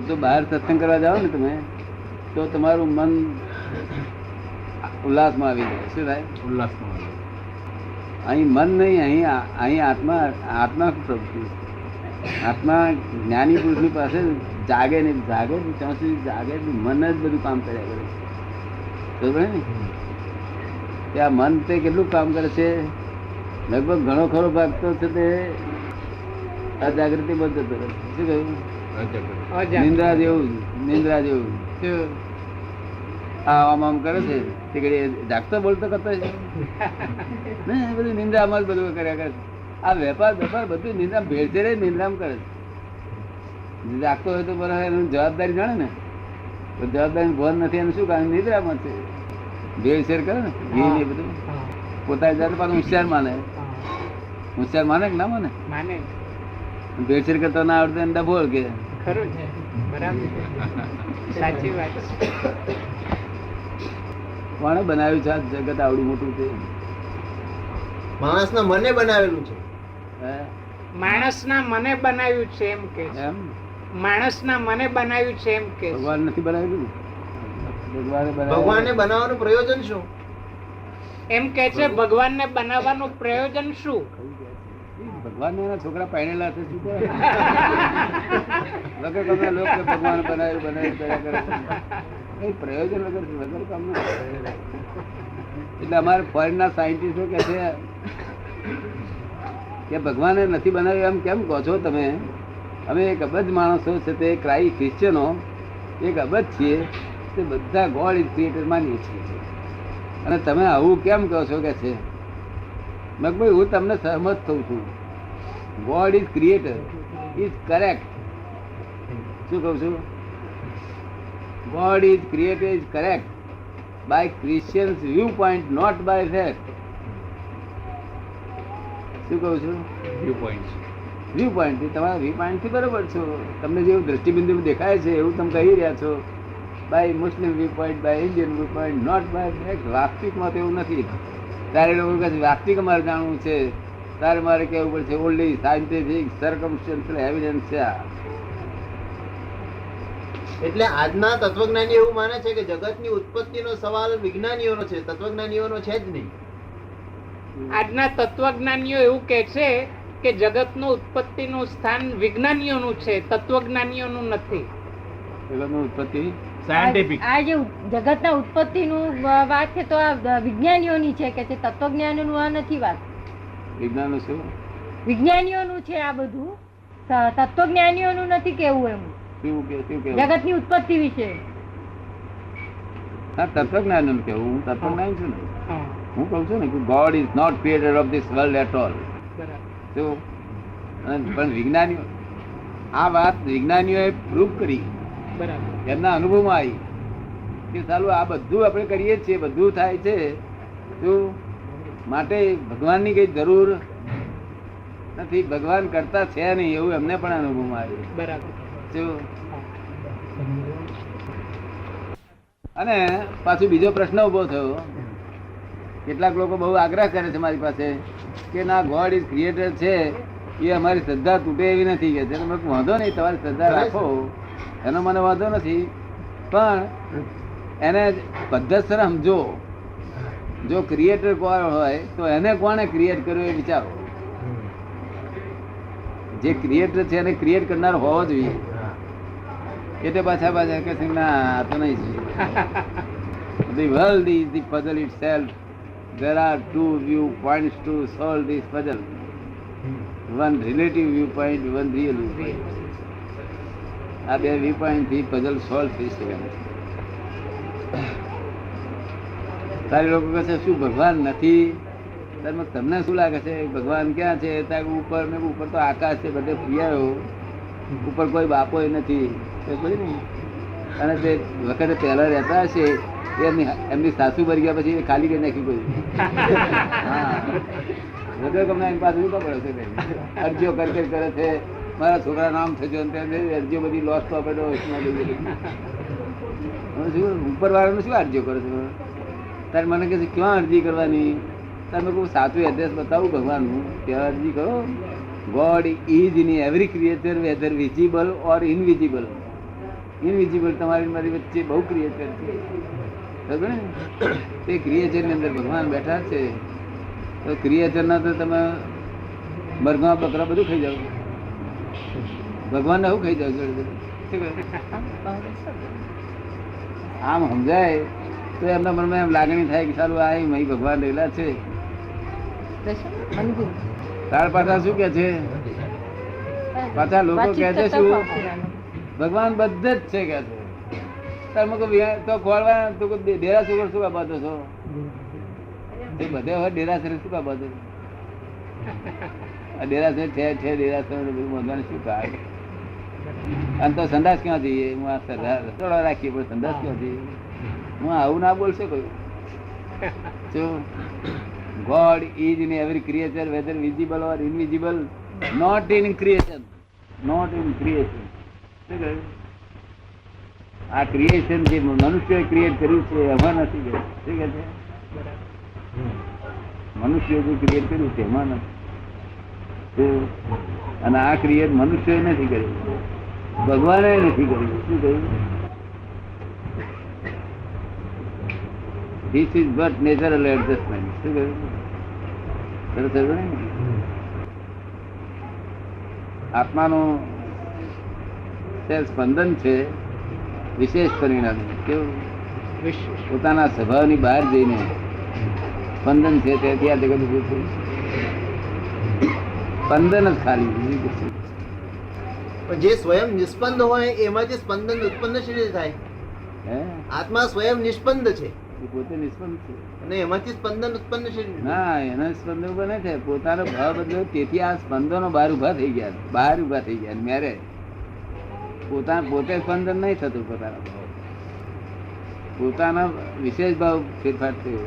તો બહાર સત્સંગ કરવા જાઓ ને તમે તો તમારું મન ઉલ્લાસમાં આવી જાય. શું થાય? ઉલ્લાસમાં અહીં મન નહીં, અહીં આત્મા. આત્મા પ્રવૃત્તિ. આત્મા જ્ઞાની પુરુષની પાસે જાગે નહીં. જાગે ત્યાં સુધી જાગે મન જ બધું કામ કર્યા કરે. બરોબર ને? ત્યાં મન તે કેટલું કામ કરે છે? લગભગ ઘણો ખરો ભાગ તો છે તે અજાગૃતિ બંધ જતો રહે. શું કહ્યું? નિંદ્રા જેવું. નિંદ્રા જેવું. આમ આમ કરે છે તે ઘડી જાગતો બોલતો કરતો છે ને, બધું નિંદ્રામાં જ બધું કર્યા કરે છે. આ વેપાર બધું નિંદ્રા ભેળસે રે નિંદ્રામાં કરે છે. જાગતો હોય તો બરાબર એનું જવાબદારી જાણે ને, તો જવાબદારી ભાન નથી એનું શું કારણ? નિંદ્રામાં છે. ભેળસેર કરે ને ઘી ને બધું પોતાની જાતે પાછું હોશિયાર માને. હોશિયાર માને કે ના માને? માને. ભેળસેર કરતા ના આવડતો એને ડબોળ કે ખરું છે. બરાબર. સાચી વાત. કોણે બનાવ્યું છે આ જગત આવડું મોટું છે? માણસના મને બનાવેલું છે. હે? માણસના મને બનાવ્યું છે એમ કે છે. એમ માણસના મને બનાવ્યું છે એમ કે છે. ભગવાન નથી બનાવેલું? ભગવાનને બનાવવાનું પ્રયોજન શું? એમ કે છે ભગવાનને બનાવવાનું પ્રયોજન શું? ભગવાન એના છોકરા પહેરેલા છે શું કરે? વગર કામના લોક કે ભગવાન બનાવ્યું કર્યા કરે. એ પ્રયોજન વગર કામનું. એટલે અમારે ફોરેનના સાયન્ટિસ્ટો કે છે કે ભગવાને નથી બનાવ્યું એમ કેમ કહો છો તમે? અમે 1 અબજ માણસો છે તે ક્રિશ્ચનો 1 અબજ છીએ, તે બધા ગોડ ઇઝ ક્રિએટર માનીએ છીએ, અને તમે આવું કેમ કહો છો કે છે? ભાઈ હું તમને સહમત થઉં છું. God is creator is correct. શું કહું છું? God is created is correct by Christian's viewpoint, not by fact. શું કહું છું? View point. તમારા વ્યૂ પોઈન્ટ થી બરોબર છો. તમને જેવું દ્રષ્ટિબિંદુ દેખાય છે એવું તમે કહી રહ્યા છો. By Muslim view point, by Indian view point, not by fact. વાસ્તવિકમાં તો એવું નથી. તારે લોકો કહે છે વાસ્તવિક અમારે જાણવું છે, તારે મારે કહેવું પડશે ઓનલી સાયન્ટિફિક સર્કમસ્ટન્શિયલ એવિડન્સ છે. એટલે આજના તત્વજ્ઞાની એવું માને છે કે જગતની ઉત્પત્તિનો સવાલ વિજ્ઞાનીઓનો છે, તત્વજ્ઞાનીઓનો છે જ નહીં. આજના તત્વજ્ઞાનીઓ એવું કે છે કે જગતનું ઉત્પત્તિનું સ્થાન વિજ્ઞાનીઓનું છે, તત્વજ્ઞાનીઓનું નથી. જગતનું ઉત્પત્તિ સાયન્ટિફિક. આ જે જગતના ઉત્પત્તિનું વાત છે તો આ વિજ્ઞાનીઓની છે કે છે, તત્વજ્ઞાનીઓનું આ નથી વાત. વિજ્ઞાનનું શું? વિજ્ઞાનીઓનું છે આ બધું, તત્વજ્ઞાનીઓનું નથી કેવું એમ. શું કેવું? જગતની ઉત્પત્તિ વિશે. હા, તત્વજ્ઞાન એમ કેવું. હું તત્વજ્ઞાન છું ને. હું કહું છું ને કે God is not creator of this world at all. પણ વિજ્ઞાનીઓ આ વાત વિજ્ઞાનીઓએ પ્રૂવ કરી. બરાબર. એમના અનુભવમાં આવી કે ચાલુ આ બધું આપણે કરીએ છીએ, બધું થાય છે, તો માટે ભગવાનની કઈ જરૂર નથી. ભગવાન કરતા છે નહીં એવું એમને પણ અનુભવમાં આવ્યું. બરાબર. અને પાછું બીજો પ્રશ્ન ઉભો થયો. કેટલાક લોકો બહુ આગ્રહ કરે છે મારી પાસે કે ના ગોડ ઇઝ ક્રિએટર છે, એ અમારી શ્રદ્ધા તૂટે એવી નથી. કે તમે વાંધો નહીં, તમારી શ્રદ્ધા રાખો, એનો મને વાંધો નથી, પણ એને પદ્ધતસર સમજો. જો ક્રિએટર કોણ હોય તો એને કોણે ક્રિએટ કર્યો એ વિચારો. જે ક્રિએટર છે એને ક્રિએટ કરનાર હોવો જોઈએ. એટલે પાછા કે ના આ તો નહીં છે. The world is the puzzle itself. There are 2 viewpoints to solve this puzzle. One relative viewpoint, one real viewpoint. આ 2 viewpoint થી puzzle solve થઈ શકે. તારી લોકો કહે છે શું ભગવાન નથી? તમને શું લાગે છે ભગવાન ક્યાં છે? ઉપર ને ઉપર તો આકાશ છે, બધે ફિયાયો, ઉપર કોઈ બાપો નથી. અને તે વખતે પહેલા રહેતા હશે એમની સાસુ મરી ગયા પછી ખાલી કરી નાખી કોઈ. વગર ગમે એની પાસે શું પડે છે? અરજીઓ કરે છે, મારા છોકરા નામ થજો, અરજીઓ બધી લોસ તો આપણે ઉપર વાળાનું શું અરજીઓ કરે છે? તારે મને કહે છે ક્યાં અરજી કરવાની? તમે કોઈ સાચું એડ્રેસ બતાવું ભગવાનનું, ત્યાં અરજી કરો. God is in every creature whether visible or invisible. Invisible તમારી મારી વચ્ચે બહુ ક્રિએચર છે, ખબર ને? તે ક્રિએચર ની અંદર ભગવાન બેઠા છે. તો ક્રિએચર ના તો તમે મરઘા બકરા બધું ખાઈ જાવ, ભગવાન ને આવું ખાઈ જાવ. શું કહે? આમ સમજાય તો એમના મનમાં એમ લાગણી થાય કે સારું આ મહી ભગવાન રહેલા છે. તાર પાછા શું કે છે? પાછા લોકો કહે છે શું? ભગવાન બધે જ છે કે છે. તાર તો ખોળવા તો ડેરાસર શું કા બાંધો છો? એ બધે હવે ડેરાસર શું કા બાંધો? આ ડેરાસર છે ડેરાસર બધું બાંધવાનું શું કાય? અને તો સંદાસ ક્યાં જઈએ? હું આ સરદાર રાખીએ પણ સંદાસ ક્યાં જઈએ? હું આવું ના બોલશે કોઈ. God is in every creature, whether visible or invisible, not in creation, not in creation. શું કહ્યું? આ ક્રિએશન જે મનુષ્ય ક્રિએટ કર્યું છે એમાં નથી કર્યું. શું કહે છે? મનુષ્ય જે ક્રિએટ કર્યું છે એમાં નથી. અને આ ક્રિએટ મનુષ્ય નથી કર્યું, ભગવાને નથી કર્યું. શું કહ્યું? This is but natural adjustment. શું કહ્યું? આત્માનું સ્પંદન છે વિશેષ પરિણામ. કેવું? પોતાના સ્વભાવની બહાર જઈને સ્પંદન છે તેથી આ જગત ઉભું થયું. સ્પંદન જ ખાલી, બીજું કશું. પણ જે સ્વયં નિસ્પંદ હોય એમાંથી સ્પંદન ઉત્પન્ન શી રીતે થાય? હે? આત્મા સ્વયં નિસ્પંદ છે એ પોતે નિષ્પન્ન છે. અને એમાંથી સ્પંદન ઉત્પન્ન શી રીતે? ના, એના સ્પંદન બને છે. પોતાનો ભાવ બદલ્યો તેથી આ સ્પંદનો બહાર ઉભા થઈ ગયા, બહાર ઉભા થઈ ગયા. મેરે પોતે સ્પંદન નહીં થતું. પોતાનો ભાવ, પોતાના વિશેષ ભાવ ફેરફાર થયો.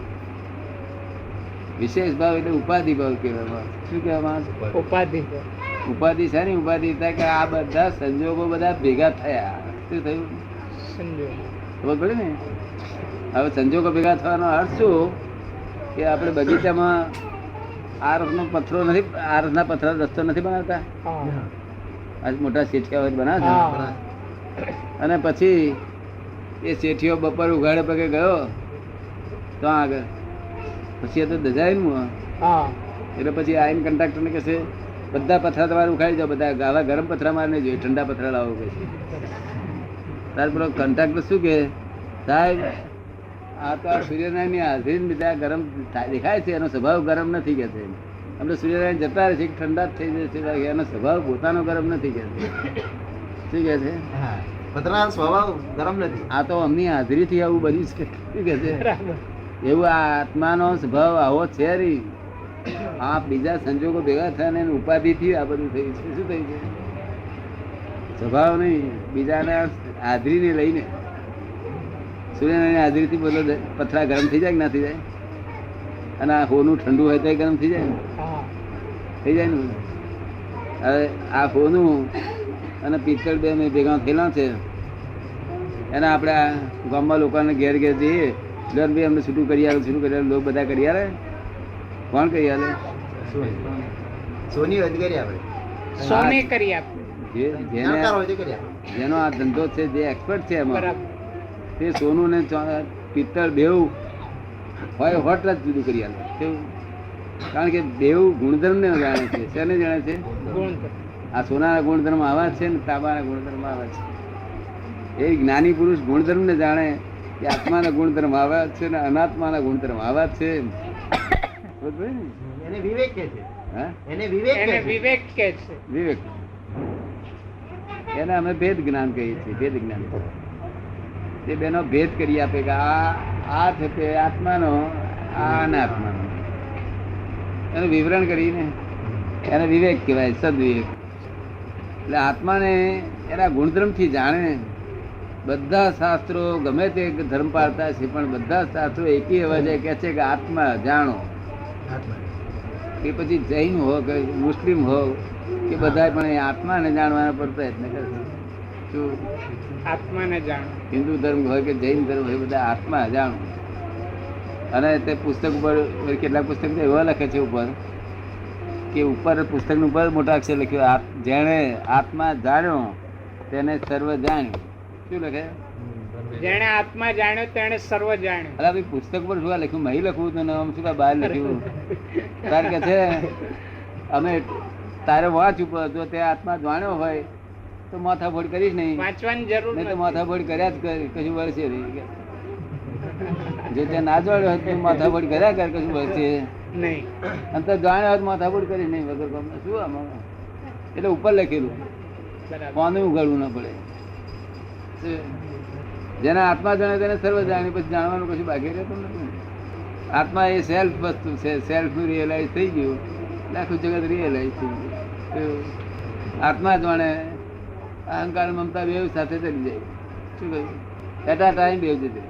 વિશેષ ભાવ એટલે ઉપાધિ ભાવ કહેવામાં. શું કહેવામાં? ઉપાધિ. ઉપાધિ છે ને, ઉપાધિ થાય કે આ બધા સંજોગો બધા ભેગા થયા. શું થયું? સંજોગ. ખબર પડે ને? હવે સંજોગો ભેગા થવાનો અર્થ શું? કે આપણે બગીચામાં આ રસનો પથ્થરો નથી, આ રસના પથ્થર રસ્તો નથી બનાવતા. આજ મોટા શેઠિયા બનાવે. અને પછી એ શેઠિયો બપોર ઉઘાડે પગે ગયો તો આગળ પછી એ તો દજાય. એટલે પછી આઈને કંટ્રાક્ટર ને કહેશે બધા પથરા તમારે ઉખાડી જાઓ, બધા આવા ગરમ પથરા મારે નહીં જોઈએ, ઠંડા પથરા લાવો કે છે. ત્યાર પેલો કંટ્રાક્ટર શું કે, સાહેબ આ તો સૂર્યનારાયણ ની હાજરી બધા ગરમ દેખાય છે, એનો સ્વભાવ ગરમ નથી કે છે. અમને સૂર્યનારાયણ જતા રહે છે, ઠંડા જ થઈ જશે, એનો સ્વભાવ પોતાનો ગરમ નથી કે છે. શું કે છે? પથરાનો સ્વભાવ ગરમ નથી. આ તો અમની હાજરીથી આવું બન્યું છે. શું કે છે? એવું આ આત્માનો સ્વભાવ આવો છે નહીં. આ બીજા સંજોગો ભેગા થયા ને ઉપાધિથી આ બધું થયું છે. શું થયું છે? સ્વભાવ નહીં, બીજાના હાજરીને લઈને. સૂર્યનારાયણ હાજરીથી બોલો પથરા ગરમ થઈ જાય કે ના થઈ જાય? અને આ હોનું ઠંડુ હોય તો ગરમ થઈ જાય ને? થઈ જાય ને. હવે આ હોનું અને પિત્તળ બે ભેગા થયેલા છે, એના આપણે ગામમાં લોકોને ઘેર ઘેર જઈએ, ભાઈ અમને છૂટું કરી આવે, છૂટું કરી આવે. લોકો બધા કરી આવે. કોણ કરી આવે? સોની વાત કરીએ આપણે. સોને કરી આપે. જેનો આ ધંધો છે, જે એક્સપર્ટ છે એમાં, તે સોનું ને પિત્તળ બેવ હોય હોટ જ જુદું કરી આવે. કેવું? કારણ કે બેવ ગુણધર્મ ને જાણે છે. શેને જાણે છે? આ સોનાના ગુણધર્મ આવા છે ને તાંબાના ગુણધર્મ આવા છે. એ જ્ઞાની પુરુષ ગુણધર્મ ને જાણે કે આત્માના ગુણધર્મ આવા છે ને અનાત્માના ગુણધર્મ આવા છે. એને વિવેક કે છે. એને વિવેક કે છે. વિવેક. એને અમે ભેદ જ્ઞાન કહીએ છીએ. ભેદ જ્ઞાન તે બેનો ભેદ કરી આપે કે આ છે તે આત્માનો, આ અનાત્માનો. એનું વિવરણ કરીને એને વિવેક કહેવાય, સદવિવેક. એટલે આત્માને એના ગુણધર્મથી જાણે. બધા શાસ્ત્રો ગમે તે ધર્મ પાળતા છે, પણ બધા શાસ્ત્રો એકી અવાજે કહે છે કે આત્મા જાણો. કે પછી જૈન હો કે મુસ્લિમ હો કે બધા પણ એ આત્માને જાણવાના પર પ્રયત્ન કરે છે. શું? આત્માને જાણો. હિન્દુ ધર્મ હોય કે જૈન ધર્મ હોય, બધા આત્મા જાણો. અને તે પુસ્તક ઉપર કેટલાક પુસ્તક એવા લખે છે ઉપર કે ઉપર પુસ્તકની ઉપર મોટા અક્ષર લખ્યું, જેણે આત્મા જાણ્યો તેને સર્વ જાણ્યું. શું લખે? જેણે આત્મા જાણ્યો તેણે સર્વ જાણ્યું. અલા ભાઈ પુસ્તક પર શું આ લખ્યું? મહી લખવું તો આમ શું બહાર લખ્યું? તાર કે છે અમે તારે વાંચ ઉપર જો તે આત્મા જાણ્યો હોય તો માથાફોડ કરીશ નહીં, વાંચવાની જરૂર નહીં તો નથી. માથાફોડ કર્યા જ કર, કશું વળશે નહીં. જો તે ના જાણ્યો હોય તો માથાફોડ કર્યા કર, કશું વળશે નહીં. અને તો જાણ્યો હોય તો માથાફોડ કરીશ નહીં વગર કામના. શું આમાં? એટલે ઉપર લખેલું બરાબર. પાનું ઉગાડવું ના પડે. જેના આત્મા જાણે તેને સર્વ જાણે, પછી જાણવાનું કશું બાકી રહેતું નથી. આત્મા એ સેલ્ફ વસ્તુ છે, સેલ્ફ નું રિયલાઇઝ થઈ ગયું એટલે આખું જગત રિયલાઇઝ થઈ ગયું. આત્મા જાણે અહંકાર મમતા બેવ સાથે ચલી જાય. શું કહ્યું? એટ આ ટાઈમ બેવ જતી.